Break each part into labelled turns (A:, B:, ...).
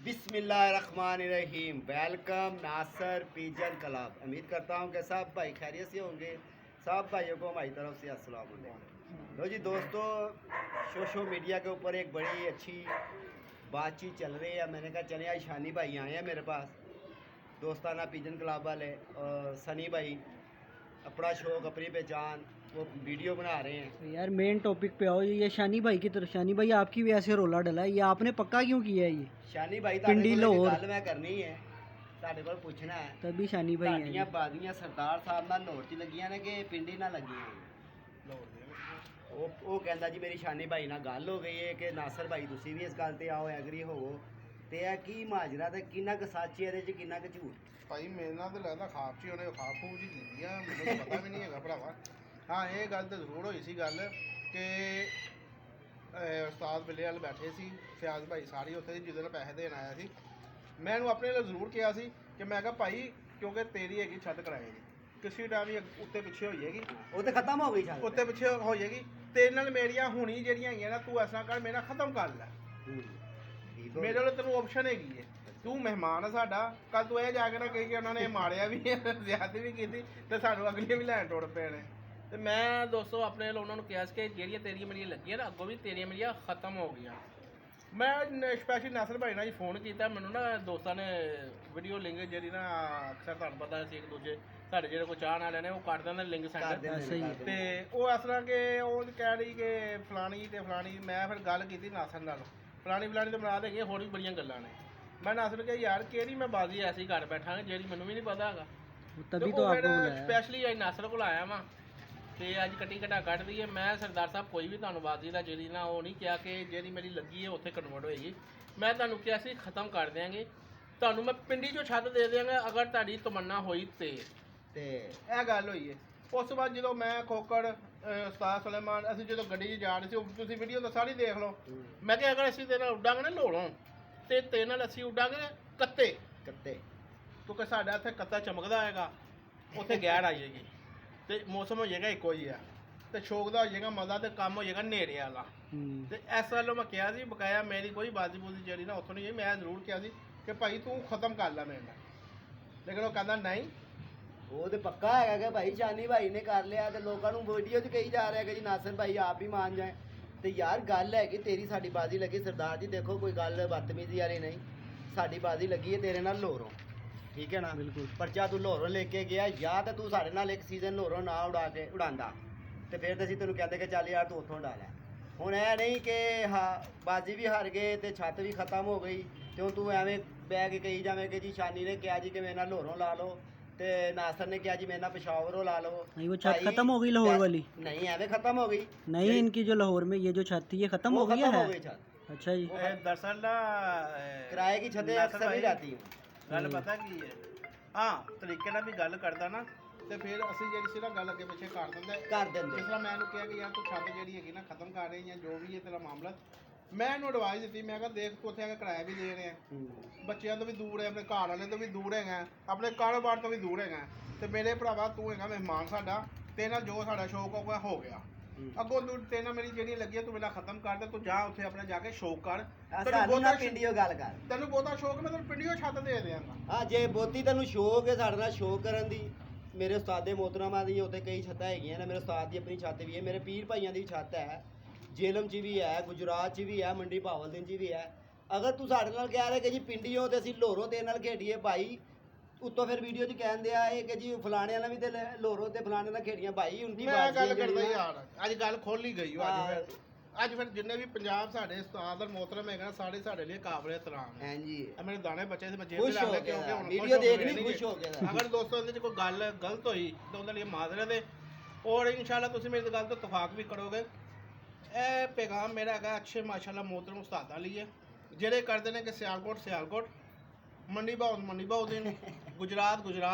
A: बिस्मिल्लाहिर्रहमानिर्रहीम। वेलकम नासर pigeon club. उम्मीद करता हूँ कि सब भाई खैरियत से होंगे। सब भाइयों को हमारी तरफ से अस्सलाम वालेकुम। लो जी दोस्तों, सोशल मीडिया के ऊपर एक बड़ी अच्छी बातचीत चल रही है। मैंने कहा चले आज शानी भाई आए हैं मेरे पास, दोस्ताना पिजन क्लब वाले, और सनी भाई अपना शौक अपनी पहचान वो वीडियो बना रहे हैं।
B: यार मेन टॉपिक पे आओ। ये शानी भाई की तरफ, शानी भाई आपकी वजह से रोला डला है, ये आपने पक्का क्यों किया है? ये
A: शानी भाई
B: पिंडी लाहौर
A: गल मैं करनी है, ਤੁਹਾਡੇ ਕੋਲ ਪੁੱਛਣਾ ਹੈ।
B: तभी शानी भाई है
A: ਤੁਹਾਡੀਆਂ ਬਾਜ਼ੀਆਂ ਸਰਦਾਰ ਸਾਹਿਬ ਨਾਲ ਲਾਹੌਰ 'ਚ ਲੱਗੀਆਂ ਨੇ ਕਿ ਪਿੰਡੀ ਨਾਲ ਲੱਗੀਆਂ? ਉਹ ਕਹਿੰਦਾ ਜੀ ਮੇਰੀ ਸ਼ਾਨੀ ਭਾਈ ਨਾਲ ਗੱਲ ਹੋ ਗਈ ਹੈ ਕਿ ਨਾਸਰ ਭਾਈ ਤੁਸੀਂ ਵੀ ਇਸ ਗੱਲ ਤੇ ਆਓ, ਐਗਰੀ ਹੋਵੋ। ਤੇ ਇਹ ਕੀ ਮਾਜਰਾ ਤੇ ਕਿੰਨਾ ਕੁ ਸੱਚ ਹੈ ਇਹਦੇ 'ਚ, ਕਿੰਨਾ ਕੁ ਝੂਠ?
C: ਭਾਈ ਮੇਰੇ ਨਾਲ ਤਾਂ ਲੱਗਦਾ ਖਾਬ 'ਚ ਹੀ ਉਹਨੇ ਖਾਬ ਖੂਬ ਜੀ ਕੀਤੀ ਆ, ਮੈਨੂੰ ਤਾਂ ਪਤਾ ਵੀ ਨਹੀਂ ਹੈਗਾ ਭਰਾਵਾ। ਹਾਂ ਇਹ ਗੱਲ ਤਾਂ ਜ਼ਰੂਰ ਹੋਈ ਸੀ ਗੱਲ ਕਿ ਉਸਤਾਦ ਬਿੱਲੇ ਵਾਲ ਬੈਠੇ ਸੀ, ਫਿਆਜ਼ ਭਾਈ ਸਾਰੇ ਉੱਥੇ ਜਿਹਦੇ ਨਾਲ ਪੈਸੇ ਦੇਣ ਆਇਆ ਸੀ। ਮੈਂ ਇਹਨੂੰ ਆਪਣੇ ਲਈ ਜ਼ਰੂਰ ਕਿਹਾ ਸੀ ਕਿ ਮੈਂ ਕਿਹਾ ਭਾਈ ਕਿਉਂਕਿ ਤੇਰੀ ਹੈਗੀ ਛੱਤ ਕਰਾਏ ਦੀ, ਕਿਸੇ ਟਾਈਮ ਵੀ ਉੱਤੇ ਪਿੱਛੇ ਹੋ ਜਾਏਗੀ,
A: ਉਹ ਤੇ ਖਤਮ ਹੋ ਗਈ ਛੱਤ
C: ਉੱਤੇ ਪਿੱਛੇ ਹੋ ਜਾਏਗੀ। ਤੇਰੇ ਨਾਲ ਮੇਰੀਆਂ ਹੁਣੀ ਜਿਹੜੀਆਂ ਹੈਗੀਆਂ ਨਾ, ਤੂੰ ਐਸਾ ਕਰ ਮੇਰਾ ਖਤਮ ਕਰ ਲੈ। ਮੇਰੇ ਕੋਲ ਤੈਨੂੰ ਆਪਸ਼ਨ ਹੈਗੀ ਹੈ, ਤੂੰ ਮਹਿਮਾਨ ਆ ਸਾਡਾ। ਕੱਲ ਤੂੰ ਇਹ ਜਾ ਕੇ ਨਾ ਕਹੀ ਕਿ ਉਹਨਾਂ ਨੇ ਮਾਰਿਆ ਵੀ ਜ਼ਿਆਦਤੀ ਵੀ ਕੀਤੀ ਤੇ ਸਾਨੂੰ ਅਗਲੀਆਂ ਵੀ ਲੈਣ ਟੁੱਟ ਪਏ ਨੇ।
D: ਤੇ ਮੈਂ ਦੋਸਤੋ ਆਪਣੇ ਵੱਲੋਂ ਉਹਨਾਂ ਨੂੰ ਕਿਹਾ ਸੀ ਕਿ ਜਿਹੜੀਆਂ ਤੇਰੀਆਂ ਮੇਰੀਆਂ ਲੱਗੀਆਂ ਨਾ, ਅੱਗੋਂ ਵੀ ਤੇਰੀਆਂ ਮੇਰੀਆਂ ਖਤਮ ਹੋ ਗਈਆਂ। ਮੈਂ ਸਪੈਸ਼ਲ ਨਾਸਰ ਭਾਈ ਨਾਲ ਜੀ ਫੋਨ ਕੀਤਾ। ਮੈਨੂੰ ਨਾ ਦੋਸਤਾਂ ਨੇ ਵੀਡੀਓ ਲਿੰਕ ਜਿਹੜੀ ਨਾ ਅਕਸਰ ਤੁਹਾਨੂੰ ਪਤਾ ਸੀ ਇੱਕ ਦੂਜੇ ਸਾਡੇ ਜਿਹੜੇ ਕੋਈ ਚਾਹ ਨਾਲ ਲੈਣੇ ਉਹ ਕੱਢ ਦਿੰਦੇ ਲਿੰਕ ਸੈਂਟਰ ਤੇ ਉਹ ਇਸ ਤਰ੍ਹਾਂ ਕਿ ਉਹ ਕਹਿ ਰਹੀ ਕਿ ਫਲਾਣੀ ਤੇ ਫਲਾਣੀ। ਮੈਂ ਫਿਰ ਗੱਲ ਕੀਤੀ ਨਾਸਰ ਨਾਲ, ਫਲਾਣੀ ਫਲਾਣੀ ਤੇ ਬਣਾ ਦੇਗੇ, ਹੋਰ ਵੀ ਬੜੀਆਂ ਗੱਲਾਂ ਨੇ। ਮੈਂ ਨਾਸਰ ਕਿਹਾ ਯਾਰ ਕਿਹੜੀ ਮੈਂ ਬਾਜ਼ੀ ਐਸੀ ਕਰ ਬੈਠਾਂਗੇ ਜਿਹੜੀ ਮੈਨੂੰ ਵੀ ਨਹੀਂ ਪਤਾ ਹੈਗਾ।
B: तभी तो आपको बुलाया।
D: ਸਪੈਸ਼ਲੀ ਅੱਜ ਨਾਸਰ ਕੋਲ ਆਇਆ ਵਾਂ ਤੇ ਅੱਜ ਕੱਟੀ ਘਟਾ ਕੱਢ ਦਈਏ। ਮੈਂ ਸਰਦਾਰ ਸਾਹਿਬ ਕੋਈ ਵੀ ਤੁਹਾਨੂੰ ਬਾਜ਼ੀ ਦਾ ਜਿਹੜੀ ਨਾ ਉਹ ਨਹੀਂ ਕਿਹਾ ਕਿ ਜਿਹੜੀ ਮੇਰੀ ਲੱਗੀ ਹੈ ਉੱਥੇ ਕਨਵਰਟ ਹੋਏਗੀ। ਮੈਂ ਤੁਹਾਨੂੰ ਕਿਹਾ ਸੀ ਖਤਮ ਕਰ ਦਿਆਂਗੇ, ਤੁਹਾਨੂੰ ਮੈਂ ਪਿੰਡੀ 'ਚੋਂ ਛੱਤ ਦੇ ਦਿਆਂਗਾ ਅਗਰ ਤੁਹਾਡੀ ਤਮੰਨਾ ਹੋਈ ਤੇ
C: ਇਹ ਗੱਲ ਹੋਈ ਹੈ। ਉਸ ਤੋਂ ਬਾਅਦ ਜਦੋਂ ਮੈਂ ਖੋਕੜ ਉਸਤਾਦ ਸੁਲੇਮਾਨ ਅਸੀਂ ਜਦੋਂ ਗੱਡੀ 'ਚ ਜਾ ਰਹੇ ਸੀ, ਤੁਸੀਂ ਵੀਡੀਓ ਤਾਂ ਸਾਰੀ ਦੇਖ ਲਓ।
D: ਮੈਂ ਕਿਹਾ ਅਗਰ ਅਸੀਂ ਤੇਰੇ ਨਾਲ ਉੱਡਾਂਗੇ ਨਾ ਲੋੜੋਂ ਤੇ ਤੇਰੇ ਨਾਲ ਅਸੀਂ ਉੱਡਾਂਗੇ ਕੱਤੇ ਕਿਉਂਕਿ ਸਾਡਾ ਇੱਥੇ ਕੱਤਾ ਚਮਕਦਾ ਆਏਗਾ, ਉੱਥੇ ਗੈਰ ਆ ਜਾਏਗੀ ਤੇ ਮੌਸਮ ਹੋ ਜਾਏਗਾ ਇੱਕੋ ਹੀ ਆ ਤੇ ਸ਼ੌਕ ਦਾ ਹੋ ਜਾਏਗਾ ਮਜ਼ਾ ਤੇ ਕੰਮ ਹੋ ਜਾਏਗਾ ਨੇੜੇ ਵਾਲਾ। ਤੇ ਇਸ ਵੱਲੋਂ ਮੈਂ ਕਿਹਾ ਸੀ ਬਕਾਇਆ ਮੇਰੀ ਕੋਈ ਬਾਜ਼ੀ ਬੂਜ਼ੀ ਜਿਹੜੀ ਨਾ ਉੱਥੋਂ ਨਹੀਂ। ਮੈਂ ਜ਼ਰੂਰ ਕਿਹਾ ਸੀ ਕਿ ਭਾਈ ਤੂੰ ਖਤਮ ਕਰ ਲੈ ਮੇਰੇ ਨਾਲ, ਲੇਕਿਨ ਉਹ ਕਹਿੰਦਾ ਨਹੀਂ।
A: ਉਹ ਤੇ ਪੱਕਾ ਹੈਗਾ ਕਿ ਭਾਈ ਸ਼ਾਨੀ ਭਾਈ ਨੇ ਕਰ ਲਿਆ ਤੇ ਲੋਕਾਂ ਨੂੰ ਵੀਡੀਓ 'ਚ ਕਹੀ ਜਾ ਰਿਹਾ ਕਿ ਜੀ ਨਾਸਰ ਭਾਈ ਆਪ ਹੀ ਮਾਨ ਜਾਏ। ਤੇ ਯਾਰ ਗੱਲ ਹੈ ਕਿ ਤੇਰੀ ਸਾਡੀ ਬਾਜ਼ੀ ਲੱਗੀ ਸਰਦਾਰ ਜੀ, ਦੇਖੋ ਕੋਈ ਗੱਲ ਬਦਤਮੀਜ਼ੀ ਵਾਲੀ ਨਹੀਂ। ਸਾਡੀ ਬਾਜ਼ੀ ਲੱਗੀ ਹੈ ਤੇਰੇ ਨਾਲ ਲੋਹਰੋਂ, ਠੀਕ ਹੈ ਨਾ?
B: ਬਿਲਕੁਲ।
A: ਪਰਚਾ ਤੂੰ ਲੋਹਰੋਂ ਲੈ ਕੇ ਗਿਆ, ਜਾਂ ਤਾਂ ਤੂੰ ਸਾਡੇ ਨਾਲ ਇੱਕ ਸੀਜ਼ਨ ਲੋਹਰੋਂ ਨਾ ਉਡਾਉਂਦਾ ਤੇ ਫਿਰ ਤਾਂ ਅਸੀਂ ਤੈਨੂੰ ਕਹਿੰਦੇ ਕਿ ਚੱਲ ਯਾਰ ਤੂੰ ਉੱਥੋਂ ਉਡਾ ਲੈ। ਹੁਣ ਇਹ ਨਹੀਂ ਕਿ ਹਾਂ ਬਾਜ਼ੀ ਵੀ ਹਾਰ ਗਏ ਤੇ ਛੱਤ ਵੀ ਖਤਮ ਹੋ ਗਈ ਤੇ ਹੁਣ ਤੂੰ ਐਵੇਂ ਬਹਿ ਕੇ ਕਹੀ ਜਾਵੇਂ ਕਿ ਜੀ ਸ਼ਾਨੀ ਨੇ ਕਿਹਾ ਜੀ ਕਿ ਮੇਰੇ ਨਾਲ ਲੋਹਰੋਂ ਲਾ ਲਓ ਤੇ नासर ने क्या जी मेरे ना पेशावरों ला लो।
B: नहीं वो छत खत्म हो गई लाहौर वाली?
A: नहीं एवं खत्म हो गई।
B: नहीं इनकी जो लाहौर में ये जो छत थी ये खत्म हो गई है। अच्छा जी।
D: दरअसल ना
A: किराए की छतें अक्सर नहीं जाती।
C: ਗੱਲ ਪਤਾ ਕੀ ਹੈ, ਹਾਂ ਤਰੀਕੇ ਨਾਲ ਵੀ ਗੱਲ ਕਰਦਾ ਨਾ ਤੇ ਫਿਰ ਅਸੀਂ ਜਿਹੜੀ ਸੀ ਨਾ ਗੱਲ ਅੱਗੇ ਪਿੱਛੇ ਕਰ ਦਿੰਦੇ। ਜਿਸ ਤਰ੍ਹਾਂ ਮੈਂ ਇਹਨੂੰ ਕਿਹਾ ਕਿ ਯਾਰ ਤੂੰ ਛੱਤ ਜਿਹੜੀ ਹੈਗੀ ਨਾ ਖਤਮ ਕਰ ਰਹੀ ਜਾਂ ਜੋ ਵੀ ਹੈ ਤੇਰਾ ਮਾਮਲਾ, ਮੈਂ ਇਹਨੂੰ ਐਡਵਾਈਸ ਦਿੱਤੀ। ਮੈਂ ਕਿਹਾ ਦੇਖ ਤੂੰ ਉੱਥੇ ਆ ਕੇ ਕਿਰਾਇਆ ਵੀ ਦੇ ਰਿਹਾ, ਬੱਚਿਆਂ ਤੋਂ ਵੀ ਦੂਰ ਹੈ, ਆਪਣੇ ਘਰ ਵਾਲਿਆਂ ਤੋਂ ਵੀ ਦੂਰ ਹੈਗਾ, ਆਪਣੇ ਕਾਰੋਬਾਰ ਤੋਂ ਵੀ ਦੂਰ ਹੈਗਾ ਤੇ ਮੇਰੇ ਭਰਾਵਾ ਤੂੰ ਹੈਗਾ ਮਹਿਮਾਨ ਸਾਡਾ, ਤੇ ਨਾਲ ਜੋ ਸਾਡਾ ਸ਼ੌਕ ਹੋ ਗਿਆ। ਅੱਗੋਂ ਤੂੰ ਤੇ ਨਾਲ ਮੇਰੀ ਜਿਹੜੀ ਲੱਗੀ ਤੂੰ ਮੇਰਾ ਖਤਮ ਕਰ ਦੇ, ਤੂੰ ਜਾ ਉੱਥੇ ਆਪਣੇ ਜਾ ਕੇ ਸ਼ੌਕ ਕਰ। ਤੈਨੂੰ ਬਹੁਤਾ ਸ਼ੌਕ ਮੈਂ ਤੈਨੂੰ ਪਿੰਡੀਓ ਛੱਤ ਦੇ ਦਿਆਂਗਾ।
A: ਹਾਂ ਜੇ ਬਹੁਤੀ ਤੈਨੂੰ ਸ਼ੌਕ ਹੈ ਸਾਡੇ ਨਾਲ ਸ਼ੌਕ ਕਰਨ ਦੀ, ਮੇਰੇ ਉਸਤਾਦੇ ਮੋਹਤਰਮਾਂ ਦੀ ਉੱਥੇ ਕਈ ਛੱਤਾਂ ਹੈਗੀਆਂ ਨੇ। ਮੇਰੇ ਉਸਤਾਦ ਦੀ ਆਪਣੀ ਛੱਤ ਵੀ ਹੈ, ਮੇਰੇ ਪੀਰ ਭਾਈਆਂ ਦੀ ਛੱਤ ਹੈ, ਜੇਲਮ 'ਚ ਵੀ ਹੈ, ਗੁਜਰਾਤ 'ਚ ਵੀ ਹੈ, ਮੰਡੀ ਭਾਵਲਦੀਨ 'ਚ ਵੀ ਹੈ। ਅਗਰ ਤੂੰ ਸਾਡੇ ਨਾਲ ਕਹਿ ਰਿਹਾ ਕਿ ਜੀ ਪਿੰਡੀਓ ਤੇ ਅਸੀਂ ਲੋਹਰੋਂ ਤੇਰੇ ਨਾਲ ਖੇਡੀਏ ਭਾਈ, ਉੱਤੋਂ ਫਿਰ ਵੀਡੀਓ 'ਚ ਕਹਿੰਦੇ ਆ ਇਹ ਕਿ ਜੀ ਫਲਾਣਿਆਂ ਨਾਲ ਵੀ ਤੇ ਲੋਹਰੋਂ ਤੇ ਫਲਾਣੇ ਨਾਲ ਖੇਡੀਆਂ ਭਾਈ। ਹੁਣ ਦੀ
C: ਮੈਂ ਗੱਲ ਕਰਦਾ ਯਾਰ, ਅੱਜ ਗੱਲ ਖੋਲੀ ਗਈ ਅੱਜ ਫਿਰ ਜਿੰਨੇ ਵੀ ਪੰਜਾਬ ਸਾਡੇ ਉਸਤਾਦ ਔਰ ਮੋਹਤਰਮ ਹੈਗਾ ਸਾਰੇ ਸਾਡੇ ਲਈ ਕਾਬਲੇ ਇਤਰਾਮ ਹੈ।
A: ਹਾਂਜੀ
C: ਮੇਰੇ ਦਾਣੇ ਬੱਚੇ ਸੀ, ਮੈਂ ਜੇਬ ਲਾ ਲੈ ਕਿਉਂਕਿ ਹੁਣ
A: ਵੀਡੀਓ ਦੇਖਣੀ ਖੁਸ਼ ਹੋ ਗਿਆ।
C: ਅਗਰ ਦੋਸਤੋ ਇਹਦੇ 'ਚ ਕੋਈ ਗੱਲ ਗਲਤ ਹੋਈ ਤਾਂ ਉਹਦੇ ਲਈ ਮਾਜ਼ਰਤ ਹੈ ਔਰ ਇਨਸ਼ਾਅੱਲਾ ਤੁਸੀਂ ਮੇਰੀ ਗੱਲ ਤੋਂ ਇਤਫਾਕ ਵੀ ਕਰੋਗੇ। ਇਹ ਪੈਗਾਮ ਮੇਰਾ ਹੈਗਾ ਅੱਛੇ ਮਾਸ਼ਾਅੱਲਾ ਮੋਹਤਰਮ ਉਸਤਾਦਾਂ ਲਈ ਹੈ ਜਿਹੜੇ ਕਰਦੇ ਨੇ ਕਿ ਸਿਆਲਕੋਟ, ਮੰਡੀ ਭਾਉਦੀਨ, ਗੁਜਰਾਤ,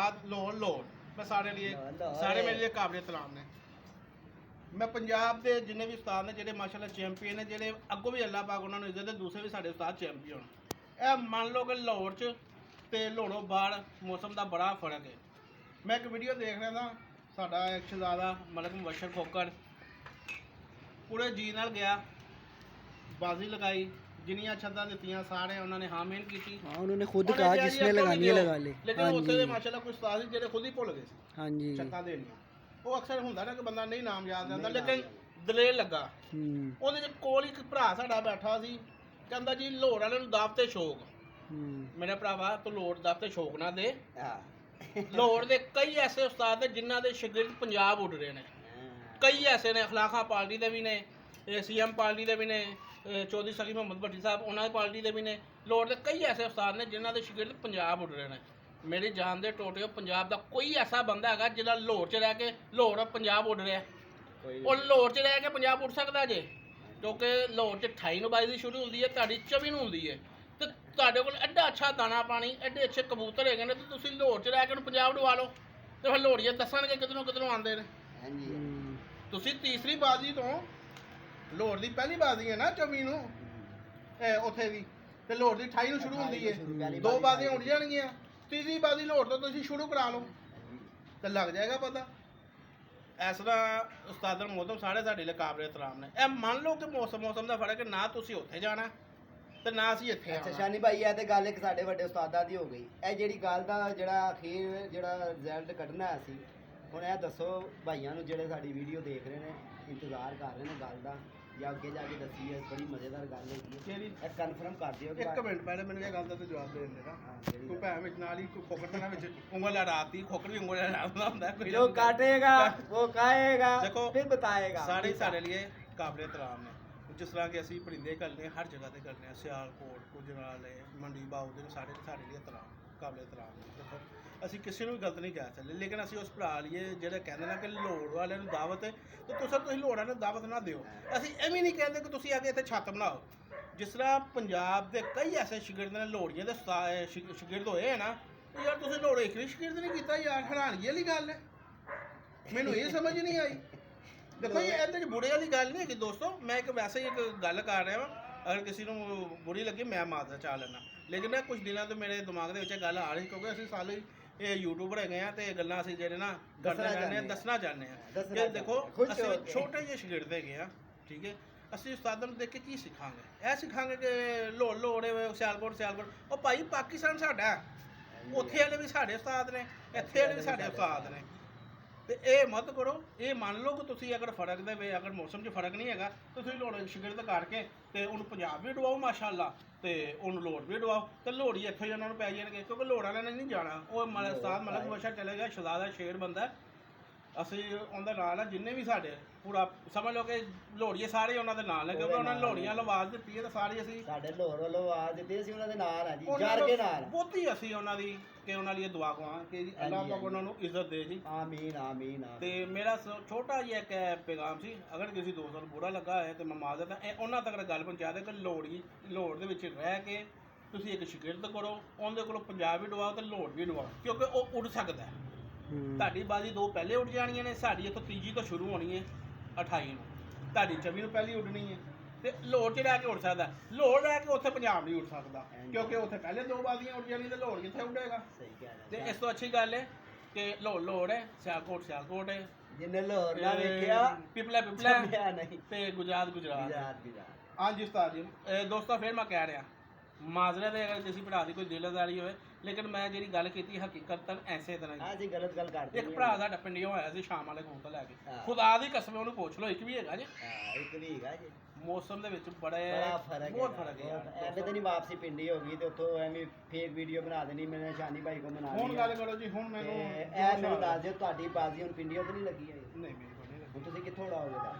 C: ਲਾਹੌਰ, ਮੈਂ ਸਾਰੇ ਲਈ ਸਾਰੇ ਮੇਰੇ ਲਈ ਕਾਬਲੇ ਇਤਰਾਮ ਨੇ। ਮੈਂ ਪੰਜਾਬ ਦੇ ਜਿੰਨੇ ਵੀ ਉਸਤਾਦ ਨੇ ਜਿਹੜੇ ਮਾਸ਼ਾਅੱਲਾ ਚੈਂਪੀਅਨ ਨੇ, ਜਿਹੜੇ ਅੱਗੋਂ ਵੀ ਅੱਲਾਹ ਪਾਕ ਉਹਨਾਂ ਨੂੰ ਇੱਜ਼ਤ ਦੇ, ਦੂਸਰੇ ਵੀ ਸਾਡੇ ਉਸਤਾਦ ਚੈਂਪੀਅਨ। ਇਹ ਮੰਨ ਲਓ ਕਿ ਲਾਹੌਰ 'ਚ ਤੇ ਲਾਹੌਰੋਂ ਬਾਹਰ ਮੌਸਮ ਦਾ ਬੜਾ ਫਰਕ ਹੈ। ਮੈਂ ਇੱਕ ਵੀਡੀਓ ਦੇਖ ਰਿਹਾ था, ਸਾਡਾ ਇੱਕ ਸ਼ਹਜ਼ਾਦਾ ਮਲਕ ਮੁਬਸ਼ਰ ਖੋਕਰ ਪੂਰੇ ਜੀ ਨਾਲ ਗਿਆ, ਬਾਜ਼ੀ ਲਗਾਈ, ਜਿੰਨੀਆਂ ਛੱਤਾਂ ਦਿੱਤੀਆਂ ਸਾਰੇ ਉਹਨਾਂ ਨੇ ਹਾਂ ਮਿਹਨਤ ਕੀਤੀ
B: हाँ उन्होंने खुद
C: ਉਹਨੇ
B: कहा
C: ਕਿਹਾ ਜੀ
B: जिसने
C: ਅੱਗੋਂ ਵੀ
B: लगानी है
C: ਦਿਓ।
B: लगा ले
C: ਲੇਕਿਨ
B: हाँ
C: ਉੱਥੇ
B: जी
C: ਦੇ ਮਾਸ਼ਾਅੱਲਾ ਕੁਝ ਉਸਤਾਦ ਸੀ ਜਿਹੜੇ ਖੁਦ ਹੀ ਭੁੱਲ ਗਏ ਸੀ
B: हाँ जी
C: ਛੱਤਾਂ ਦੇਣੀਆਂ। ਉਹ ਅਕਸਰ ਹੁੰਦਾ ਨਾ ਕਿ ਬੰਦਾ ਨਹੀਂ ਨਾਮ ਯਾਦ ਰਹਿੰਦਾ,
A: ਨਹੀਂ ਨਾਮ
C: ਲੇਕਿਨ ਦਲੇਰ ਲੱਗਾ।
B: हम्म,
C: ਉਹਦੇ ਚ ਕੋਲ ਇੱਕ ਭਰਾ ਸਾਡਾ ਬੈਠਾ ਸੀ, ਕਹਿੰਦਾ ਜੀ ਲਾਹੌਰ ਵਾਲਿਆਂ ਨੂੰ ਦਾਵਤ ਤੇ ਸ਼ੌਕ। ਮੇਰੇ ਭਰਾਵਾ ਤੂੰ ਲਾਹੌਰ ਦਾਵਤ ਤੇ ਸ਼ੌਕ ਨਾ ਦੇ।
A: ਹਾਂ
C: ਲਾਹੌਰ ਦੇ ਕਈ ਐਸੇ ਉਸਤਾਦ ਨੇ ਜਿਨ੍ਹਾਂ ਦੇ ਸ਼ਾਗਿਰਦ ਪੰਜਾਬ ਉੱਡ ਰਹੇ ਨੇ। ਕਈ ਐਸੇ ਨੇ, ਅਖਲਾਕਾਂ ਪਾਰਟੀ ਦੇ ਵੀ ਨੇ, ਸੀਐਮ ਪਾਰਟੀ ਦੇ ਵੀ ਨੇ, ਚੌਧਰੀ ਸਗੀ ਮੁਹੰਮਦ ਭੱਟੀ ਸਾਹਿਬ ਉਹਨਾਂ ਦੀ ਪਾਰਟੀ ਦੇ ਵੀ ਨੇ। ਲਾਹੌਰ ਦੇ ਕਈ ਐਸੇ ਉਸਤਾਦ ਨੇ ਜਿਨ੍ਹਾਂ ਦੇ ਸ਼ਾਗਿਰਦ ਪੰਜਾਬ ਉੱਡ ਰਹੇ ਨੇ। ਮੇਰੀ ਜਾਨ ਦੇ ਟੋਟੇ ਪੰਜਾਬ ਦਾ ਕੋਈ ਐਸਾ ਬੰਦਾ ਹੈਗਾ ਜਿਹੜਾ ਲਾਹੌਰ 'ਚ ਰਹਿ ਕੇ ਲਾਹੌਰ ਪੰਜਾਬ ਉੱਡ ਰਿਹਾ?
A: ਕੋਈ
C: ਉਹ ਲਾਹੌਰ 'ਚ ਰਹਿ ਕੇ ਪੰਜਾਬ ਉੱਡ ਸਕਦਾ ਜੇ? ਕਿਉਂਕਿ ਲਾਹੌਰ 'ਚ 28 ਨੂੰ 22 ਦੀ ਸ਼ੁਰੂ ਹੁੰਦੀ ਹੈ, ਤੁਹਾਡੀ 24 ਨੂੰ ਹੁੰਦੀ ਹੈ। ਤੇ ਤੁਹਾਡੇ ਕੋਲ ਐਡਾ ਅੱਛਾ ਦਾਣਾ ਪਾਣੀ, ਐਡੇ ਅੱਛੇ ਕਬੂਤਰ ਹੈਗੇ ਨੇ, ਤੇ ਤੁਸੀਂ ਲਾਹੌਰ 'ਚ ਰਹਿ ਕੇ ਉਹਨੂੰ ਪੰਜਾਬ ਡੁਆ ਲਓ। ਤੇ ਫਿਰ ਲਾਹੌਰੀਏ ਦੱਸਣਗੇ ਕਿਧਰੋਂ ਆਉਂਦੇ ਨੇ।
A: ਹਾਂਜੀ
C: ਤੁਸੀਂ ਤੀਸਰੀ ਬਾਜ਼ੀ ਤੋਂ, ਲਾਹੌਰ ਦੀ ਪਹਿਲੀ ਬਾਜ਼ੀ ਹੈ ਨਾ 24 ਨੂੰ ਉੱਥੇ ਦੀ, ਤੇ ਲਾਹੌਰ ਦੀ 28 ਨੂੰ ਸ਼ੁਰੂ ਹੁੰਦੀ ਹੈ। ਦੋ ਬਾਜ਼ੀਆਂ ਉੱਡ ਜਾਣਗੀਆਂ, ਤੀਸਰੀ ਬਾਜ਼ੀ ਲਾਹੌਰ ਤੋਂ ਤੁਸੀਂ ਸ਼ੁਰੂ ਕਰਾ ਲਓ ਤੇ ਲੱਗ ਜਾਏਗਾ ਪਤਾ। ਇਸ ਤਰ੍ਹਾਂ ਉਸਤਾਦਨ ਮੌਸਮ ਸਾਰੇ ਸਾਡੇ ਲਈ ਕਾਬਲੇ ਇਤਰਾਮ ਨੇ। ਇਹ ਮੰਨ ਲਓ ਕਿ ਮੌਸਮ ਦਾ ਫਰਕ ਹੈ, ਨਾ ਤੁਸੀਂ ਉੱਥੇ ਜਾਣਾ ਤੇ ਨਾ ਅਸੀਂ ਇੱਥੇ
A: ਅੱਛਾ
C: ਆਉਣਾ।
A: ਸ਼ਾਨੀ ਭਾਈ, ਇਹ ਤੇ ਗੱਲ ਇੱਕ ਸਾਡੇ ਵੱਡੇ ਉਸਤਾਦਾਂ ਦੀ ਹੋ ਗਈ। ਇਹ ਜਿਹੜੀ ਗੱਲ ਦਾ ਜਿਹੜਾ ਅਖੀਰ ਜਿਹੜਾ ਰਿਜ਼ਲਟ ਕੱਢਣਾ ਸੀ, ਹੁਣ ਇਹ ਦੱਸੋ ਭਾਈਆਂ ਨੂੰ ਜਿਹੜੇ ਸਾਡੀ ਵੀਡੀਓ ਦੇਖ ਰਹੇ ਨੇ, ਇੰਤਜ਼ਾਰ ਕਰ ਰਹੇ ਨੇ ਗੱਲ ਦਾ, ਜਾਂ ਅੱਗੇ ਜਾ ਕੇ ਦੱਸੀ ਹੈ, ਬੜੀ ਮਜ਼ੇਦਾਰ ਗੱਲ ਹੈਗੀ ਹੈ।
C: ਕਿਹੜੀ?
A: ਇਹ ਕਨਫਰਮ ਕਰ ਦਿਓ ਕਿ
C: ਇੱਕ ਮਿੰਟ ਪਹਿਲੇ ਮੈਨੂੰ ਇਹ ਗੱਲ ਦਾ ਤੇ ਜਵਾਬ ਦੇ ਦਿੰਦੇ ਨਾ।
A: ਹਾਂ, ਜਿਹੜੀ
C: ਕੋਈ
A: ਗੱਲ।
C: ਭੈਣ ਵਿੱਚ ਨਾਲ ਹੀ ਕੋਈ ਖੋਕਰ ਦੇ ਨਾਲ ਵਿੱਚ ਉਂਗਲ ਲੜਾਤੀ, ਖੋਕਰ ਵੀ ਉਂਗਲ ਲੜਾਉਂਦਾ ਹੁੰਦਾ ਕੋਈ।
A: ਜੋ ਕਾਟੇਗਾ ਉਹ ਖਾਏਗਾ,
C: ਦੇਖੋ,
A: ਫਿਰ ਬਤਾਏਗਾ।
C: ਸਾਰੇ ਹੀ ਸਾਡੇ ਲਈ ਕਾਬਲੇ ਇਤਰਾਮ ਨੇ। ਜਿਸ ਤਰ੍ਹਾਂ ਕਿ ਅਸੀਂ ਪਰਿੰਦੇ ਕਰਨੇ ਹਰ ਜਗ੍ਹਾ ਤੇ ਕਰਨੇ ਆ, ਸਿਆਲਕੋਟ, ਗੁਜਰਾਲੇ, ਮੰਡੀ ਬਾਉ ਦੇ ਸਾਡੇ ਲਈ ਇਤਰਾਮ, ਕਾਬਲੇ ਇਤਰਾਮ ਨੇ। ਦੇਖੋ ਅਸੀਂ ਕਿਸੇ ਨੂੰ ਵੀ ਗਲਤ ਨਹੀਂ ਕਹਿ ਸਕਦੇ, ਲੇਕਿਨ ਅਸੀਂ ਉਸ ਭਰਾ ਲਈ ਜਿਹੜੇ ਕਹਿੰਦੇ ਨਾ ਕਿ ਲਾਹੌਰ ਵਾਲਿਆਂ ਨੂੰ ਦਾਵਤ ਹੈ, ਤੇ ਤੁਸੀਂ ਲਾਹੌਰ ਵਾਲਿਆਂ ਨੂੰ ਦਾਵਤ ਨਾ ਦਿਓ। ਅਸੀਂ ਇਹ ਵੀ ਨਹੀਂ ਕਹਿੰਦੇ ਕਿ ਤੁਸੀਂ ਆ ਕੇ ਇੱਥੇ ਛੱਤ ਬਣਾਓ। ਜਿਸ ਤਰ੍ਹਾਂ ਪੰਜਾਬ ਦੇ ਕਈ ਐਸੇ ਸ਼ਾਗਿਰਦ ਨੇ ਲਾਹੌਰੀਆਂ ਦੇ ਸ਼ਾਗਿਰਦ ਹੋਏ ਹੈ ਨਾ, ਯਾਰ ਤੁਸੀਂ ਲਾਹੌਰ ਇੱਕ ਵੀ ਸ਼ਾਗਿਰਦ ਨਹੀਂ ਕੀਤਾ ਯਾਰ, ਹੈਰਾਨਗੀ ਵਾਲੀ ਗੱਲ ਹੈ। ਮੈਨੂੰ ਇਹ ਸਮਝ ਨਹੀਂ ਆਈ। ਦੇਖੋ ਇਹ ਇਹਦੇ 'ਚ ਬੁਰੇ ਵਾਲੀ ਗੱਲ ਨਹੀਂ ਹੈਗੀ ਦੋਸਤੋ, ਮੈਂ ਇੱਕ ਵੈਸੇ ਹੀ ਇੱਕ ਗੱਲ ਕਰ ਰਿਹਾ ਵਾਂ। ਅਗਰ ਕਿਸੇ ਨੂੰ ਬੁਰੀ ਲੱਗੀ ਮੈਂ ਮਾਜ਼ਰ ਚਾਹ ਲੈਣਾ, ਲੇਕਿਨ ਨਾ ਕੁਝ ਦਿਨਾਂ ਤੋਂ ਮੇਰੇ ਦਿਮਾਗ ਦੇ ਵਿੱਚ ਇਹ ਗੱਲ ਆ ਰਹੀ, ਕਿਉਂਕਿ ਅਸੀਂ ਸਾਰੇ ਇਹ ਯੂਟਿਊਬਰ ਹੈਗੇ ਆ, ਤੇ ਇਹ ਗੱਲਾਂ ਅਸੀਂ ਜਿਹੜੇ ਨਾ ਕਰਦੇ ਰਹਿੰਦੇ ਆ, ਦੱਸਣਾ ਚਾਹੁੰਦੇ ਆ ਕਿ ਦੇਖੋ ਅਸੀਂ ਛੋਟੇ ਜਿਹੇ ਸ਼ਾਗਿਰਦ ਹੈਗੇ ਆ, ਠੀਕ ਹੈ। ਅਸੀਂ ਉਸਤਾਦਾਂ ਨੂੰ ਦੇਖ ਕੇ ਕੀ ਸਿੱਖਾਂਗੇ? ਇਹ ਸਿੱਖਾਂਗੇ ਕਿ ਲਾਹੌਰ ਸਿਆਲਕੋਟ ਉਹ ਭਾਈ ਪਾਕਿਸਤਾਨ ਸਾਡਾ, ਉੱਥੇ ਵਾਲੇ ਵੀ ਸਾਡੇ ਉਸਤਾਦ ਨੇ, ਇੱਥੇ ਵਾਲੇ ਵੀ ਸਾਡੇ ਉਸਤਾਦ ਨੇ। ਤੇ ਇਹ ਮਤ ਕਰੋ, ਇਹ ਮੰਨ ਲਓ ਕਿ ਤੁਸੀਂ ਅਗਰ ਫਰਕ ਦੇ ਵੇ, ਅਗਰ ਮੌਸਮ 'ਚ ਫਰਕ ਨਹੀਂ ਹੈਗਾ, ਤੁਸੀਂ ਲਾਹੌਰ ਸ਼ਾਗਿਰਦ ਕਰਕੇ ਤੇ ਉਹਨੂੰ ਪੰਜਾਬ ਵੀ ਡਵਾਓ ਮਾਸ਼ਾਅੱਲਾ, ਤੇ ਉਹਨੂੰ ਲਾਹੌਰ ਵੀ ਡਵਾਓ, ਤੇ ਲਾਹੌਰੀ ਇੱਥੋਂ ਹੀ ਉਹਨਾਂ ਨੂੰ ਪੈ ਜਾਣਗੇ। ਕਿਉਂਕਿ ਲਾਹੌਰ ਵਾਲਿਆਂ ਨੇ ਨਹੀਂ ਜਾਣਾ, ਉਹ ਉਸਤਾਦ ਮਲਕ ਬਸ਼ਰ ਚਲੇ ਗਿਆ, ਸ਼ਹਜ਼ਾਦਾ ਸ਼ੇਰ ਬੰਦਾ। ਅਸੀਂ ਉਹਦਾ ਨਾਲ ਆ, ਜਿੰਨੇ ਵੀ ਸਾਡੇ ਪੂਰਾ ਸਮਝ ਲਓ ਕਿ ਲਾਹੌਰੀਏ ਸਾਰੇ ਉਹਨਾਂ ਦੇ ਨਾਲ ਨੇ, ਕਿਉਂਕਿ ਉਹਨਾਂ ਨੇ ਲਾਹੌਰੀਆਂ ਵੱਲ ਆਵਾਜ਼ ਦਿੱਤੀ ਹੈ, ਤੇ ਸਾਰੇ ਅਸੀਂ
A: ਸਾਡੇ ਲਾਹੌਰ ਵੱਲੋਂ ਆਵਾਜ਼ ਦਿੱਤੀ, ਅਸੀਂ ਉਹਨਾਂ ਦੇ ਨਾਲ ਆ ਜੀ, ਜਰ ਕੇ ਨਾਲ।
C: ਬਹੁਤੀ ਅਸੀਂ ਉਹਨਾਂ ਦੀ ਕਿ ਉਹਨਾਂ ਲਈ ਦੁਆ ਕਰਾਂ ਕਿ ਜੀ ਅੱਲਾਹ ਪਾਕ ਉਹਨਾਂ ਨੂੰ ਇੱਜ਼ਤ ਦੇ ਜੀ।
A: ਆਮੀਨ ਆਮੀਨ।
C: ਤੇ ਮੇਰਾ ਛੋਟਾ ਜਿਹਾ ਇੱਕ ਪੈਗਾਮ ਸੀ, ਅਗਰ ਕਿਸੇ ਦੋਸਤ ਨੂੰ ਬੁਰਾ ਲੱਗਾ ਹੈ ਤੇ ਮੈਂ ਮਾਜ਼ਰਤ ਹੈ, ਇਹ ਉਹਨਾਂ ਤੱਕ ਗੱਲ ਪਹੁੰਚਾ ਦੇ ਕਿ ਲਾਹੌਰ ਦੇ ਵਿੱਚ ਰਹਿ ਕੇ ਤੁਸੀਂ ਇੱਕ ਸ਼ਾਗਿਰਦ ਕਰੋ, ਉਹਦੇ ਕੋਲੋਂ ਪੰਜਾਬ ਵੀ ਡਵਾਓ ਤੇ ਲਾਹੌਰ ਵੀ ਡਵਾਓ, ਕਿਉਂਕਿ ਉਹ ਉੱਡ ਸਕਦਾ ਹੈ। ਤੁਹਾਡੀ ਬਾਜ਼ੀ ਦੋ ਪਹਿਲੇ ਉੱਡ ਜਾਣੀਆਂ ਨੇ, ਸਾਡੀ ਇੱਥੋਂ ਤੀਜੀ ਤੋਂ ਸ਼ੁਰੂ ਹੋਣੀ ਹੈ 28 ਨੂੰ, ਤੁਹਾਡੀ 24 ਨੂੰ ਪਹਿਲੀ ਉੱਡਣੀ ਹੈ। ਤੇ ਲਾਹੌਰ 'ਚ ਰਹਿ ਕੇ ਉੱਡ ਸਕਦਾ, ਲਾਹੌਰ ਰਹਿ ਕੇ ਉੱਥੇ ਪੰਜਾਬ ਨਹੀਂ ਉੱਡ ਸਕਦਾ, ਕਿਉਂਕਿ ਉੱਥੇ ਪਹਿਲੇ ਦੋ ਬਾਜ਼ੀਆਂ ਉੱਡ ਜਾਣੀਆਂ, ਤੇ ਲਾਹੌਰ ਕਿੱਥੇ ਉੱਡੇਗਾ?
A: ਸਹੀ ਕਹਿ
C: ਤੇ
A: ਰਹੇ।
C: ਇਸ ਤੋਂ ਅੱਛੀ ਗੱਲ ਹੈ ਕਿ ਲਾਹੌਰ ਹੈ, ਸਿਆਲਕੋਟ ਹੈ,
A: ਜਿੰਨੇ ਲਾਹੌਰ ਨਾ ਵੇਖਿਆ
C: ਪਿਪਲਾ
A: ਸਮਝਿਆ ਨਹੀਂ।
C: ਤੇ ਗੁਜਰਾਤ
A: ਗੁਜਰਾਤ
C: ਹਾਂਜੀ ਉਸਤਾਦ ਜੀ। ਦੋਸਤੋ ਫਿਰ ਮੈਂ ਕਹਿ ਰਿਹਾ, ਮਾਜ਼ਰਤ ਹੈ ਅਗਰ ਕਿਸੇ ਭਰਾ ਦੀ ਕੋਈ ਦਿਲਦਾਰੀ ਹੋਵੇ, ਲੇਕਿਨ ਮੈਂ ਜਿਹੜੀ ਗੱਲ ਕੀਤੀ ਹਕੀਕਤਨ ਐਸੇ ਤਰ੍ਹਾਂ
A: ਹਾਂ ਜੀ, ਗਲਤ ਗੱਲ ਕਰਦੇ
C: ਇੱਕ ਭਰਾ ਸਾਡਾ ਪਿੰਡਿਓ ਆਇਆ ਸੀ ਸ਼ਾਮ ਵਾਲੇ ਕਬੂਤਰ ਲੈ ਕੇ,
A: ਹਾਂ।
C: ਖੁਦਾ ਦੀ ਕਸਮ ਉਹਨੂੰ ਪੁੱਛ ਲਓ, ਇੱਕ ਵੀ ਹੈਗਾ ਜੀ।
A: ਹਾਂ, ਇੱਕ ਵੀ ਹੈਗਾ ਜੀ।
C: ਮੌਸਮ ਦੇ ਵਿੱਚ
A: ਬੜਾ ਫਰਕ
C: ਬਹੁਤ
A: ਹੈ,
C: ਫਰਕ ਹੈ
A: ਐਵੇਂ ਤਾਂ ਨਹੀਂ ਵਾਪਸੀ ਪਿੰਡੀ ਹੋ ਗਈ ਤੇ ਉੱਥੋਂ ਐਵੇਂ ਫੇਕ ਵੀਡੀਓ ਬਣਾ ਦੇਣੀ, ਮੈਨੇ ਸ਼ਾਨੀ ਭਾਈ ਕੋ ਬਣਾ
C: ਹੁਣ ਗੱਲ ਕਰੋ ਜੀ, ਹੁਣ ਮੈਨੂੰ
A: ਇਹ ਮੈਨੂੰ ਦੱਸ ਦਿਓ, ਤੁਹਾਡੀ ਬਾਜ਼ੀ ਹੁਣ ਪਿੰਡੀਓ ਤੇ ਨਹੀਂ ਲੱਗੀ ਹੈ?
C: ਨਹੀਂ ਮੇਰੀ ਕੋਈ ਨਹੀਂ
A: ਹੁਣ ਤੁਸੀਂ ਕਿੱਥੋਂ ਉਡਾਓਗੇ ਦਾ?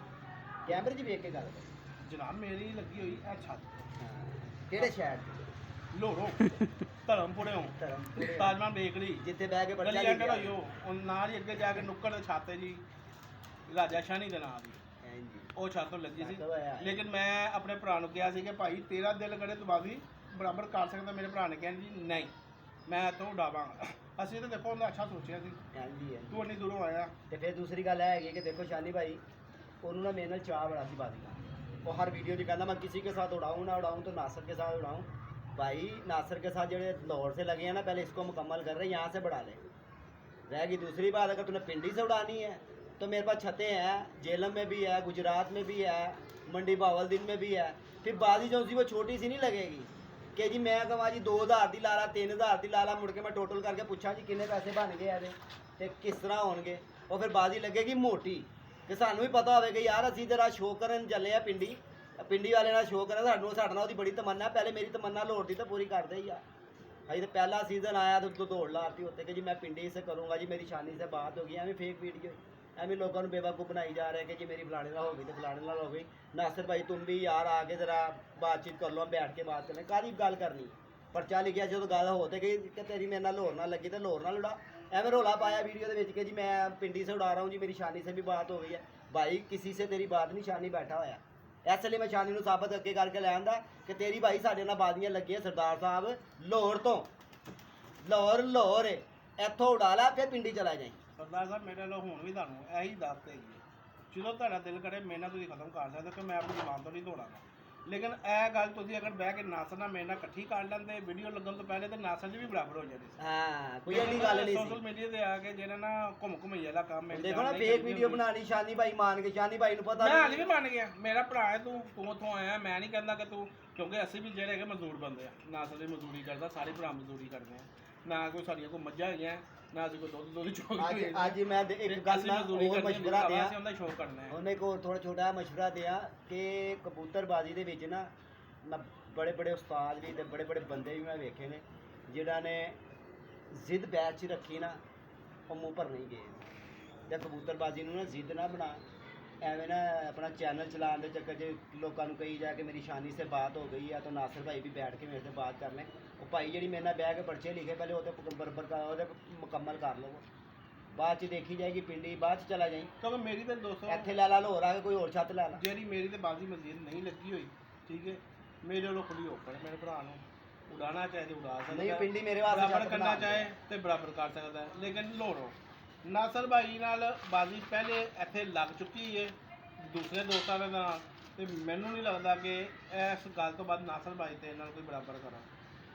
A: ਕੈਮਰੇ 'ਚ ਵੇਖ ਕੇ ਗੱਲ ਕਰੋ।
C: ਜਨਾਬ ਮੇਰੀ ਲੱਗੀ ਹੋਈ ਇਹ ਛੱਤ,
A: ਹਾਂ, ਕਿਹੜੇ ਸ਼ਹਿਰ 'ਚ?
C: ਲੋਹਰੋਂ ਧਰਮਪੁਰਿਓਂ
A: ਧਰਮਪੁਰੇ।
C: ਤਾਜਮਾਨ ਬੇਕਰੀ
A: ਜਿੱਥੇ ਬਹਿ ਕੇ ਬੱਚਾ
C: ਗਲੀ ਐਂਟਰ ਹੋਈ ਉਹ ਨਾਲ ਹੀ ਅੱਗੇ ਜਾ ਕੇ ਨੁੱਕੜ ਦੇ ਛੱਤ ਹੈ ਜੀ, ਰਾਜਾ ਸ਼ਾਨੀ ਦੇ ਨਾਂ ਦੀ
A: ਹਾਂਜੀ।
C: ਉਹ ਛੱਤ ਤੋਂ ਲੱਗੀ ਸੀ।
A: ਛੱਤ ਹੋਇਆ।
C: ਲੇਕਿਨ ਮੈਂ ਆਪਣੇ ਭਰਾ ਨੂੰ ਕਿਹਾ ਸੀ ਕਿ ਭਾਈ ਤੇਰਾ ਦਿਲ ਕਰੇ ਤੂੰ ਬਾਜ਼ੀ ਬਰਾਬਰ ਕਰ ਸਕਦਾ, ਮੇਰੇ ਭਰਾ ਨੇ ਕਹਿੰਦੇ ਜੀ ਨਹੀਂ ਮੈਂ ਤੋਂ ਉਡਾਵਾਂਗਾ। ਅਸੀਂ ਤਾਂ ਦੇਖੋ ਉਹਦਾ ਅੱਛਾ ਸੋਚਿਆ ਸੀ,
A: ਹਾਂਜੀ ਹਾਂਜੀ।
C: ਤੂੰ ਇੰਨੀ ਦੂਰੋਂ ਆਇਆ।
A: ਤੇ ਫਿਰ ਦੂਸਰੀ ਗੱਲ ਇਹ ਹੈਗੀ ਕਿ ਦੇਖੋ ਸ਼ਾਨੀ ਭਾਈ, ਉਹਨੂੰ ਨਾ ਮੇਰੇ ਨਾਲ ਚਾਹ बड़ा सी बाजी का, वो हर वीडियो में कहना मैं किसी के साथ उड़ाऊँ ना उड़ाऊँ तो नासिर के साथ उड़ाऊँ। भाई नासिर के साथ जो लाहौर से लगे हैं ना, पहले इसको मुकम्मल कर रहे हैं, यहाँ से बढ़ा लें। रहेगी दूसरी बात, अगर तूने पिंडी से उड़ानी है तो मेरे पास छतें हैं, जेलम में भी है, गुजरात में भी है, मंडी बावलदीन में भी है, फिर बाजी जो सी वो छोटी सी नहीं लगेगी कि जी मैं कहा जी 2000 ਦੀ ਲਾ ਲਾ 3000 ਦੀ ਲਾ ਲਾ ਮੁੜ ਕੇ ਮੈਂ ਟੋਟਲ ਕਰਕੇ ਪੁੱਛਾਂ ਜੀ ਕਿੰਨੇ ਪੈਸੇ ਬਣ ਗਏ ਇਹਦੇ ਤੇ ਕਿਸ ਤਰ੍ਹਾਂ ਹੋਣਗੇ ਉਹ ਫਿਰ ਬਾਜੀ ਲੱਗੇਗੀ ਮੋਟੀ ਕਿ ਸਾਨੂੰ ਵੀ ਪਤਾ ਹੋਵੇ ਕਿ ਯਾਰ ਅਸੀਂ ਜਰਾ ਸ਼ੋਅ ਕਰਨ ਚੱਲੇ ਆ ਪਿੰਡੀ ਵਾਲੇ ਨਾਲ ਸ਼ੋਅ ਕਰਨ ਸਾਡੇ ਨਾਲ ਉਹਦੀ ਬੜੀ ਤਮੰਨਾ ਪਹਿਲੇ ਮੇਰੀ ਤਮੰਨਾ ਲੋੜ ਦੀ ਤਾਂ ਪੂਰੀ ਕਰਦੇ ਹੀ ਆ अभी तो पहला सीज़न आया तो दौड़ लाती होते कि जी मैं पिंडी से करूँगा जी मेरी शानी से बात होगी एवं फेक वीडियो एवं लोगों ने बेवकूफ़ बनाई जा रहे हैं कि जी मेरी फलाने ना हो गई तो फलाने ना हो गई नासिर भाई तुम भी यार आके ज़रा बातचीत कर लो बैठ के बात करें काली गल करनी पर्चा लिखिया जो गल होते कि तेरी मेरे नाल होर ना लगी तो लोर ना उड़ा एवं रौला पाया वीडियो के जी मैं पिंडी से उड़ा रहा हूँ जी मेरी शानी से भी बात हो गई है भाई किसी से तेरी बात नहीं शानी बैठा होया इस लिए मैं शानी ਨੂੰ ਸਾਬਤ ਅੱਗੇ ਕਰਕੇ ਲੈ ਆਂਦਾ ਕਿ ਤੇਰੀ ਭਾਈ ਸਾਡੇ ਨਾਲ ਬਾਜ਼ੀਆਂ ਲੱਗੀਆਂ ਸਰਦਾਰ ਸਾਹਿਬ ਲਾਹੌਰ ਤੋਂ ਲਾਹੌਰ ਇੱਥੋਂ ਉਡਾ ਲੈ ਫਿਰ ਪਿੰਡੀ ਚਲਾ ਜਾਈਂ
C: ਸਰਦਾਰ ਸਾਹਿਬ ਮੇਰੇ ਨਾਲ ਹੁਣ ਵੀ ਤੁਹਾਨੂੰ ਇਹੀ ਦੱਸ ਹੈਗੀ ਹੈ ਜਦੋਂ ਤੁਹਾਡਾ ਦਿਲ ਕਰੇ ਮੇਰੇ ਨਾਲ ਤੁਸੀਂ ਖਤਮ ਕਰ ਸਕਦੇ ਹੋ ਕਿ ਮੈਂ ਆਪਣੀ ਜ਼ਬਾਨ ਤੋਂ ਨਹੀਂ ਦੌੜਾਂਗਾ ਲੇਕਿਨ ਇਹ ਗੱਲ ਤੁਸੀਂ ਅਗਰ ਬਹਿ ਕੇ ਨਾਸਰ ਨਾਲ ਮੇਰੇ ਨਾਲ ਇਕੱਠੀ ਕਰ ਲੈਂਦੇ ਵੀਡੀਓ ਲੱਗਣ ਤੋਂ ਪਹਿਲੇ ਤੇ ਨਾਸਰ ਜੀ ਵੀ ਬਰਾਬਰ ਹੋ ਜਾਣੀ ਸੀ
A: ਹਾਂ ਕੋਈ ਐਡੀ ਗੱਲ ਨਹੀਂ ਸੀ
C: ਸੋਸ਼ਲ ਮੀਡੀਆ ਤੇ ਆ ਕੇ ਜਿਹੜਾ ਨਾ ਘੁੰਮਈ ਵਾਲਾ ਕੰਮ ਮੇਰੇ
A: ਦੇਖੋ ਨਾ ਫੇਕ ਵੀਡੀਓ ਬਣਾਣੀ ਸ਼ਾਨੀ ਭਾਈ ਮਾਨ ਕੇ ਸ਼ਾਨੀ ਭਾਈ ਨੂੰ ਪਤਾ
C: ਮੈਂ ਹਾਲੇ ਵੀ ਮੰਨ ਗਿਆ ਮੇਰਾ ਭਰਾ ਹੈ ਤੂੰ ਉੱਥੋਂ ਆਇਆ ਮੈਂ ਨਹੀਂ ਕਹਿੰਦਾ ਕਿ ਤੂੰ ਕਿਉਂਕਿ ਅਸੀਂ ਵੀ ਜਿਹੜੇ ਹੈਗੇ ਮਜ਼ਦੂਰ ਬੰਦੇ ਆ ਨਾਸਰ ਦੀ ਮਜ਼ਦੂਰੀ ਕਰਦਾ ਸਾਰੇ ਭਰਾ ਮਜ਼ਦੂਰੀ ਕਰਦੇ ਆ ਨਾ ਕੋਈ ਸਾਡੀਆਂ ਕੋਈ ਮੱਝਾਂ ਹੈਗੀਆਂ ਨਾ ਅਸੀਂ ਕੋਈ ਦੁੱਧ ਚੋਕ
A: ਅੱਜ ਮੈਂ ਇੱਕ ਗੱਲ ਨਾ ਹੋਰ ਮਸ਼ਵਰਾ ਦਿਆਂ
C: ਉਹਦਾ ਸ਼ੌਕ ਕਰਨਾ ਹੈ
A: ਉਹਨੇ ਕੋ ਥੋੜਾ ਛੋਟਾ ਮਸ਼ਵਰਾ ਦਿਆਂ ਕਿ ਕਬੂਤਰਬਾਜ਼ੀ ਦੇ ਵਿੱਚ ਨਾ ਮੈਂ ਬੜੇ ਉਸਤਾਦ ਵੀ ਤੇ ਬੜੇ ਬੰਦੇ ਵੀ ਮੈਂ ਵੇਖੇ ਨੇ ਜਿਹੜਾ ਨੇ ਜ਼ਿੱਦ ਬੈਚ 'ਚ ਰੱਖੀ ਨਾ ਉਹ ਮੂੰਹ ਪਰ ਨਹੀਂ ਗਏ ਤੇ ਕਬੂਤਰਬਾਜ਼ੀ ਨੂੰ ਨਾ ਜ਼ਿੱਦ ਨਾ ਬਣਾ ਐਵੇਂ ਨਾ ਆਪਣਾ ਚੈਨਲ ਚਲਾਉਣ ਦੇ ਚੱਕਰ 'ਚ ਲੋਕਾਂ ਨੂੰ ਕਹੀ ਜਾ ਕੇ ਮੇਰੀ ਸ਼ਾਨੀ ਸੇ ਬਾਤ ਹੋ ਗਈ ਆ ਤਾਂ ਨਾਸਿਰ ਭਾਈ ਵੀ ਬੈਠ ਕੇ ਮੇਰੇ से बात कर लें ਉਹ ਭਾਈ ਜਿਹੜੀ ਮੇਰੇ ਨਾਲ ਬਹਿ ਕੇ ਪਰਚੇ ਲਿਖੇ ਪਹਿਲੇ ਉਹਦੇ ਬਰਬਰ ਉਹਦੇ ਮੁਕੰਮਲ ਕਰ ਲਵੋ ਬਾਅਦ 'ਚ ਦੇਖੀ ਜਾਏਗੀ ਪਿੰਡੀ ਬਾਅਦ 'ਚ ਚਲਾ ਜਾਈਂ
C: ਕਿਉਂਕਿ ਮੇਰੀ ਤੇ ਦੋਸਤੋ
A: ਇੱਥੇ ਲੈ ਲਾ ਲਾਹੌਰ ਆ ਕੇ ਕੋਈ ਹੋਰ ਛੱਤ ਲੈ ਲਾ
C: ਜਿਹੜੀ ਮੇਰੀ ਤੇ ਬਾਜ਼ੀ ਮਜ਼ੀਦ ਨਹੀਂ ਲੱਗੀ ਹੋਈ ਠੀਕ ਹੈ ਮੇਰੇ ਵੱਲੋਂ ਖੁੱਲੀ ਓਪਨ ਮੇਰੇ ਭਰਾ ਨੂੰ ਉਡਾਣਾ ਚਾਹੇ ਤੇ ਉਡਾ ਸਕਦਾ
A: ਨਹੀਂ ਪਿੰਡੀ ਮੇਰੇ ਵਾਸਤੇ
C: ਬਰਾਬਰ ਕਰਨਾ ਚਾਹੇ ਤੇ ਬਰਾਬਰ ਕਰ ਸਕਦਾ ਹੈ। ਲੇਕਿਨ ਲੋੜੋ ਨਾਸਰ ਭਾਈ ਨਾਲ ਬਾਜ਼ੀ ਪਹਿਲੇ ਇੱਥੇ ਲੱਗ ਚੁੱਕੀ ਹੈ ਦੂਸਰੇ ਦੋਸਤਾਂ ਦੇ ਨਾਲ ਤੇ ਮੈਨੂੰ ਨਹੀਂ ਲੱਗਦਾ ਕਿ ਇਸ ਗੱਲ ਤੋਂ ਬਾਅਦ ਨਾਸਰ ਭਾਈ ਤੇ ਨਾਲ ਕੋਈ ਬਰਾਬਰ ਕਰਾਂ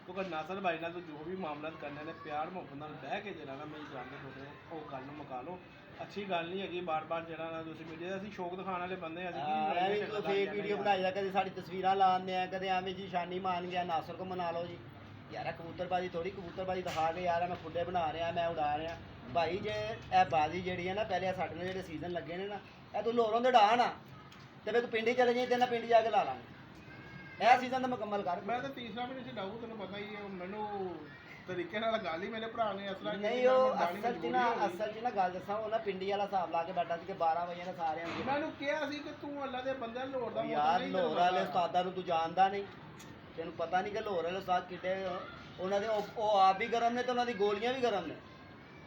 C: ਕਿਉਂਕਿ ਨਾਸਰ ਭਾਈ ਨਾਲ ਜੋ ਵੀ ਮਾਮਲਾ ਕਰਨੇ ਨੇ ਪਿਆਰ ਮੁਹੱਬਤ ਨਾਲ ਬਹਿ ਕੇ ਜਿਹੜਾ ਨਾ ਮੇਰੀ ਜਾਨ ਦੇ ਬੋਲੇ ਉਹ ਗੱਲ ਨੂੰ ਮੁਕਾ ਲਓ ਅੱਛੀ ਗੱਲ ਨਹੀਂ ਹੈਗੀ ਬਾਰ-ਬਾਰ ਜਿਹੜਾ ਨਾ ਤੁਸੀਂ ਮੀਡੀਆ ਅਸੀਂ ਸ਼ੌਕ ਦਿਖਾਉਣ ਵਾਲੇ ਬੰਦੇ ਅਸੀਂ
A: ਐਵੇਂ ਕੋਈ ਫੇਕ ਵੀਡੀਓ ਬਣਾਈ ਜਾ ਕਦੇ ਸਾਡੀ ਤਸਵੀਰਾਂ ਲਾਉਂਦੇ ਆ ਕਦੇ ਐਵੇਂ ਜੀ ਸ਼ਾਨੀ ਮਾਨ ਗਿਆ ਨਾਸਰ ਕੋ ਮਨਾ ਲਓ ਜੀ ਯਾਰ ਕਬੂਤਰਬਾਜ਼ੀ ਥੋੜੀ ਕਬੂਤਰਬਾਜ਼ੀ ਦਿਖਾ ਕੇ ਯਾਰ ਮੈਂ ਖੁੱਡੇ ਬਣਾ ਰਿਹਾ ਮੈਂ ਉਡਾ ਰਿਹਾ ਭਾਈ ਜੇ ਇਹ ਬਾਜ਼ੀ ਜਿਹੜੀ ਹੈ ਨਾ ਪਹਿਲੇ ਸਾਡੇ ਨਾਲ ਜਿਹੜੇ ਸੀਜ਼ਨ ਲੱਗੇ ਨੇ ਨਾ ਇਹ ਤੂੰ ਲੋਹਰੋਂ ਦੇ ਡਾ ਨਾ ਤੇ ਫਿਰ ਤੂੰ ਪਿੰਡੀ ਚਲੇ ਜਾਈਂ ਤੇ ਨਾ ਪਿੰਡੀ ਜਾ ਕੇ ਲਾ ਲਾਂਗੇ ਇਹ ਸੀਜ਼ਨ ਤਾਂ ਮੁਕੰਮਲ ਕਰ
C: ਮੈਂ ਤਾਂ ਤੀਸਰਾ ਵੀ ਨਹੀਂ ਡਾਊ ਤੈਨੂੰ ਪਤਾ ਹੀ ਹੈ ਮੈਨੂੰ ਤਰੀਕੇ ਨਾਲ ਗੱਲ ਹੀ ਮੇਰੇ ਭਰਾ ਨੇ ਅਸਲਾ
A: ਨਹੀਂ ਉਹ ਅਸਲ 'ਚ ਨਾ ਗੱਲ ਦੱਸਾਂ ਉਹ ਨਾ ਪਿੰਡੀ ਵਾਲਾ ਹਿਸਾਬ ਲਾ ਕੇ ਬੈਠਾ ਸੀ ਕਿ 12 ਵਜੇ ਨਾ ਸਾਰਿਆਂ ਨੂੰ
C: ਮੈਨੂੰ ਕਿਹਾ ਸੀ ਕਿ ਤੂੰ ਅੱਲਾ ਦੇ ਬੰਦੇ ਲੋੜ ਦਾ
A: ਯਾਰ ਲਾਹੌਰ ਵਾਲੇ ਉਸਤਾਦਾਂ ਨੂੰ ਤੂੰ ਜਾਣਦਾ ਨਹੀਂ ਤੈਨੂੰ ਪਤਾ ਨਹੀਂ ਕਿ ਲਾਹੌਰ ਵਾਲੇ ਉਸਤਾਦ ਕਿੱਡੇ ਉਹਨਾਂ ਦੇ ਉਹ ਆਪ ਵੀ ਗਰਮ ਨੇ ਤੇ ਉਹਨਾਂ ਦੀ ਗੋਲੀਆਂ ਵੀ ਗਰਮ ਨੇ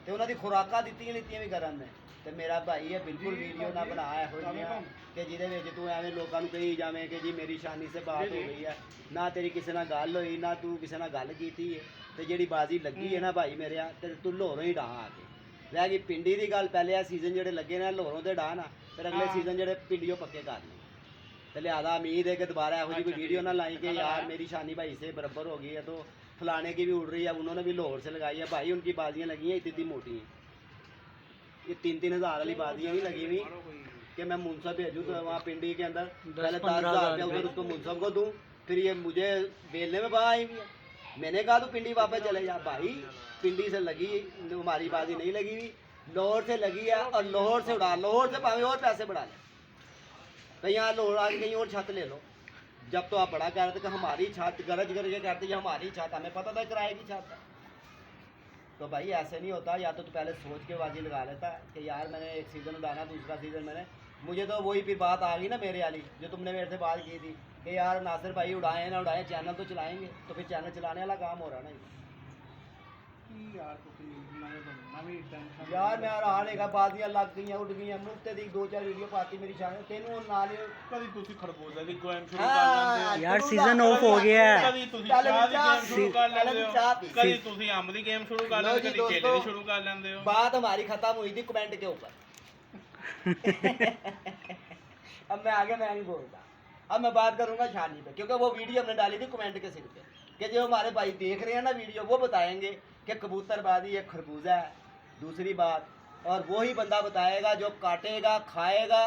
A: ਤੇ ਉਹਨਾਂ ਦੀ ਖੁਰਾਕਾਂ ਦਿੱਤੀਆਂ ਲਿੱਤੀਆਂ ਵੀ ਗਰਮ ਨੇ ਤੇ ਮੇਰਾ ਭਾਈ ਹੈ ਬਿਲਕੁਲ ਵੀਡੀਓ ਨਾ ਬਣਾ ਇਹੋ ਜਿਹੀਆਂ ਕਿ ਜਿਹਦੇ ਵਿੱਚ ਤੂੰ ਐਵੇਂ ਲੋਕਾਂ ਨੂੰ ਕਹੀ ਜਾਵੇਂ ਕਿ ਜੀ ਮੇਰੀ ਸ਼ਾਨੀ ਸੇ ਬਾਤ ਹੋ ਗਈ ਹੈ ਨਾ ਤੇਰੀ ਕਿਸੇ ਨਾਲ ਗੱਲ ਹੋਈ ਨਾ ਤੂੰ ਕਿਸੇ ਨਾਲ ਗੱਲ ਕੀਤੀ ਹੈ ਤੇ ਜਿਹੜੀ ਬਾਜ਼ੀ ਲੱਗੀ ਹੈ ਨਾ ਭਾਈ ਮੇਰਿਆ ਤੇ ਤੂੰ ਲਾਹੌਰੋਂ ਹੀ ਡਾਹ ਆ ਕੇ ਰਹਿ ਗਈ ਪਿੰਡੀ ਦੀ ਗੱਲ ਪਹਿਲੇ ਆ ਸੀਜ਼ਨ ਜਿਹੜੇ ਲੱਗੇ ਨੇ ਲਾਹੌਰੋਂ ਤੇ ਡਾਹ ਨਾ ਫਿਰ ਅਗਲੇ ਸੀਜ਼ਨ ਜਿਹੜੇ ਪਿੰਡੀਓ ਪੱਕੇ ਕਰ ਲਏ ਤੇ ਲਿਆਦਾ ਉਮੀਦ है कि दोबारा ਇਹੋ ਜਿਹੀ ਕੋਈ ਵੀਡੀਓ ना लाई कि यार मेरी शानी भाई से बराबर हो गई है तो फलाने की भी उड़ रही है उन्होंने भी लाहौर से लगाई है भाई उनकी बाजियाँ लगी हैं इतनी मोटी हैं ये 3-3 हज़ार वाली बाजियाँ भी लगी हुई कि मैं मुनसब भेजूँ तो वहाँ पिंडी के अंदर पहले 10,000 रुपया उधर उसको मुनसब को दूँ फिर ये मुझे बेलने में बाहर आई हुई है मैंने कहा तो पिंडी वापस चले जा भाई पिंडी से लगी हमारी बाजी नहीं लगी हुई लाहौर से लगी है और लाहौर से उड़ा लाहौर से भावे और पैसे बढ़ा लें कहीं यहाँ लोड़ आज कहीं और छत ले लो जब तो आप बड़ा कह रहे थे कि हमारी छत गरज करके कहते ये हमारी छत हमें पता था किराए की छत है तो भाई ऐसे नहीं होता या तो पहले सोच के बाजी लगा लेता कि यार मैंने एक सीज़न उड़ाना दूसरा सीज़न मैंने मुझे तो वही फिर बात आ गई ना मेरे वाली जो तुमने मेरे से बात की थी कि यार नासिर भाई उड़ाएं ना उड़ाएं चैनल तो चलाएंगे तो फिर चैनल चलाने वाला काम हो रहा ना यार मैं हैरान है बाजियां लग गई उड़ गई मुफ्त दी 2-4 वीडियो पाती मेरी शान तेनू नाल
C: ਕਦੀ ਤੁਸੀਂ ਖਰਬੂਜ਼ੇ ਦੀ ਗੇਮ ਸ਼ੁਰੂ ਕਰ ਲੈਂਦੇ ਹੋ
B: यार सीजन ऑफ हो गया है
C: ਕਦੀ ਤੁਸੀਂ ਚਾਹ ਦੀ ਗੇਮ ਸ਼ੁਰੂ ਕਰ ਲੈਂਦੇ ਹੋ ਕਦੀ ਤੁਸੀਂ ਅੰਬ ਦੀ ਗੇਮ ਸ਼ੁਰੂ ਕਰ ਲੈਂਦੇ ਹੋ ਕਦੀ ਕੇਲੇ ਦੀ ਸ਼ੁਰੂ ਕਰ ਲੈਂਦੇ ਹੋ
A: बात हमारी खत्म हुई थी कमेंट के ऊपर अब मैं आगे मैं नहीं बोलता अब मैं बात करूंगा शानी पे क्योंकि वो वीडियो हमने डाली थी कमेंट के सिर पे कि जो हमारे भाई देख रहे हैं ना वीडियो वो बताएंगे कि कबूतरबाजी एक खरबूजा है दूसरी बात और वही बंदा बताएगा जो काटेगा खाएगा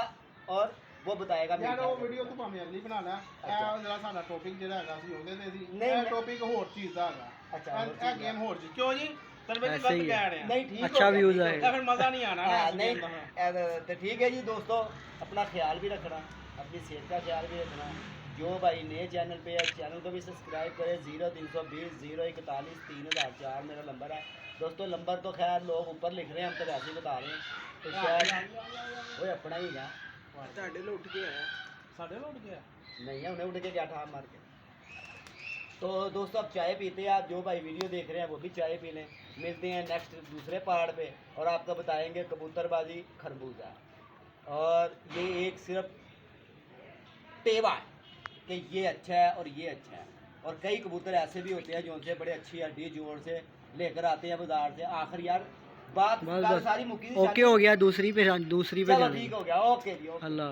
A: और वो बताएगा
C: ਯਾਰ
A: मेरे
C: ਉਹ
A: ख्याल से।
C: ਵੀਡੀਓ ਤੋਂ ਭਾਵੇਂ ਅਗਲੀ ਬਣਾ ਲੈ
A: ਅੱਛਾ।
C: ਇਹ ਜਿਹੜਾ ਸਾਡਾ ਟੌਪਿਕ ਜਿਹੜਾ ਹੈਗਾ ਸੀ ਉਹਦੇ ਤੇ ਸੀ
A: ਨਹੀਂ,
C: ਇਹ
A: ਮੈਂ-
C: ਟੌਪਿਕ ਹੋਰ ਚੀਜ਼ ਦਾ ਹੈਗਾ
A: ਅੱਛਾ, ਹੋਰ
C: ਇਹ
A: ਚੀਜ਼
C: ਗੇਮ ਹੋਰ ਚੀਜ਼ ਕਿਉਂ ਜੀ ਤਲਵੇ ਜੀ
B: ऐसे
C: ਗਲਤ
B: ही है।
C: ਕਹਿ ਰਹੇ ਆ
A: नहीं ठीक
B: अच्छा
A: हो गया,
B: व्यूज
A: ठीक हो
B: आएगा।
A: गया।
C: ਫਿਰ ਮਜ਼ਾ ਨਹੀਂ ਆਣਾ ਨਾ
A: हाँ,
C: ਇਸ
A: नहीं
C: game ਦਾ।
A: तो ठीक है जी दोस्तों, अपना ख्याल भी रखना, अपनी सेहत का ख्याल भी रखना। जो भाई नए चैनल पे है चैनल को भी सब्सक्राइब करें। 0320 041 3004 मेरा नंबर है दोस्तों। नंबर तो खैर लोग ऊपर लिख रहे हैं, हम तो वैसे ही बता रहे हैं, तो शायद वो अपना ही है।
C: ਸਾਡੇ ਲੁੱਟ ਕੇ ਆਇਆ ਸਾਡੇ ਲੁੱਟ ਕੇ ਆਇਆ
A: नहीं है, उन्हें उठ के क्या ठाम मार के। तो दोस्तों अब चाय पीते हैं आप, जो भाई वीडियो देख रहे हैं वो भी चाय पी लें। मिलते हैं नेक्स्ट दूसरे पहाड़ पे और आपको बताएंगे कबूतरबाजी खरबूजा। और ये एक सिर्फ पेवा है कि ये अच्छा है और ये अच्छा है, और कई कबूतर ऐसे भी होते हैं जो उनसे बड़े अच्छी हड्डी जोड़ से लेकर आते हैं बाजार से। आखिर यार बात
B: बस
A: बात
B: बस
A: सारी मुक्की थी,
B: ओके हो गया, दूसरी पे
A: चलो
B: जाना
A: ठीक हो गया, ओके जी ओके।
B: अल्लाह